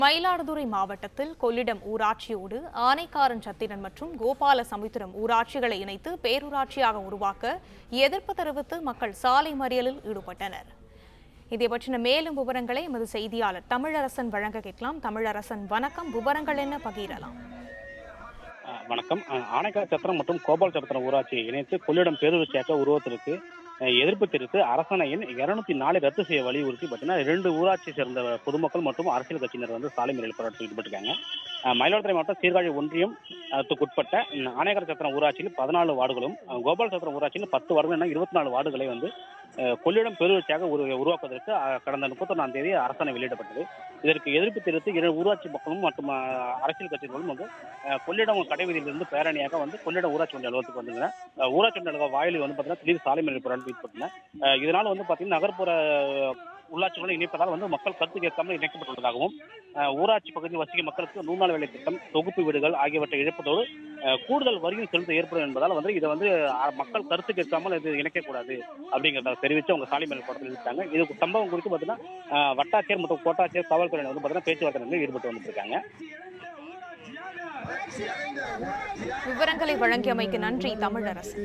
மயிலாடுதுறை மாவட்டத்தில் கொள்ளிடம் ஊராட்சியோடு ஆனைக்காரன் சத்திரன் மற்றும் கோபால சமுத்திரம் ஊராட்சிகளை இணைத்து பேரூராட்சியாக உருவாக்க எதிர்ப்பு தெரிவித்து மக்கள் சாலை மறியலில் ஈடுபட்டனர். இதை பற்றின மேலும் விவரங்களை எமது செய்தியாளர் தமிழரசன் வழங்க கேட்கலாம். தமிழரசன், வணக்கம். விவரங்கள் என்ன பகிரலாம்? வணக்கம். ஆனைக்கார் சத்திரம் மற்றும் கோபால் சத்திரம் ஊராட்சியை இணைத்து கொள்ளிடம் பேரூராட்சியாக உருவத்திற்கு எதிர்ப்பு தெரிவித்து அரசாணையின் 204 ரத்து செய்ய வலியுறுத்தி பார்த்தீங்கன்னா 2 ஊராட்சியை சேர்ந்த பொதுமக்கள் மற்றும் அரசியல் கட்சியினர் வந்து சாலை மறியல் போராட்டத்தில் ஈடுபட்டிருக்காங்க. மயிலாடுதுறை மாவட்டம் சீர்காழி ஒன்றியத்துக்குட்பட்ட ஆனைக்கார் சத்திரம் ஊராட்சியில் 14 வார்டுகளும் கோபால் சத்திரம் ஊராட்சியில் 10 வார்டுகள் என 24 வார்டுகளை வந்து கொள்ளிடம் பேரூராட்சியாக உருவாக்குவதற்கு கடந்த 31ஆம் தேதி அரசாணை வெளியிடப்பட்டது. இதற்கு எதிர்ப்பு தெரிவித்து 2 ஊராட்சி மக்களும் மற்றும் அரசியல் கட்சிகளும் வந்து கொள்ளிடம் கடைவீதியிலிருந்து பேரணியாக வந்து கொள்ளிடம் ஊராட்சி ஒன்றிய அலுவலகத்துக்கு வந்துங்க. ஊராட்சி ஒன்றிய அலுவலக வாயிலில் வந்து பார்த்தீங்கன்னா திடீர் சாலை மறியல் போராட்டம் ஈடுபட்டனர். இதனால் வந்து பார்த்தீங்கன்னா நகர்ப்புற உள்ளாட்சிகளை இணைப்பதால் வந்து மக்கள் கருத்து கேட்காமல் இணைக்கப்பட்டுள்ளதாகவும் ஊராட்சி பகுதியில் வசிக்கும் மக்களுக்கு 100 நாள் வேலை திட்டம், தொகுப்பு வீடுகள் ஆகியவற்றை இழப்பதோடு கூடுதல் வரியும் செலுத்த ஏற்படும் என்பதால் வந்து இதை வந்து மக்கள் கருத்து கேட்காமல் இது இணைக்கக்கூடாது அப்படிங்கிறத தெரிவித்து அவங்க சாலை மறியல் போராட்டத்தில் ஈடுபட்டாங்க. இது சம்பவம் குறித்து பார்த்தீங்கன்னா வட்டாட்சியர் மற்றும் கோட்டாட்சியர் காவல்துறையினர் வந்து பார்த்தீங்கன்னா பேச்சுவார்த்தை ஈடுபட்டு வந்துட்டு இருக்காங்க. விவரங்களை வழங்கியமைக்கு நன்றி தமிழரசு.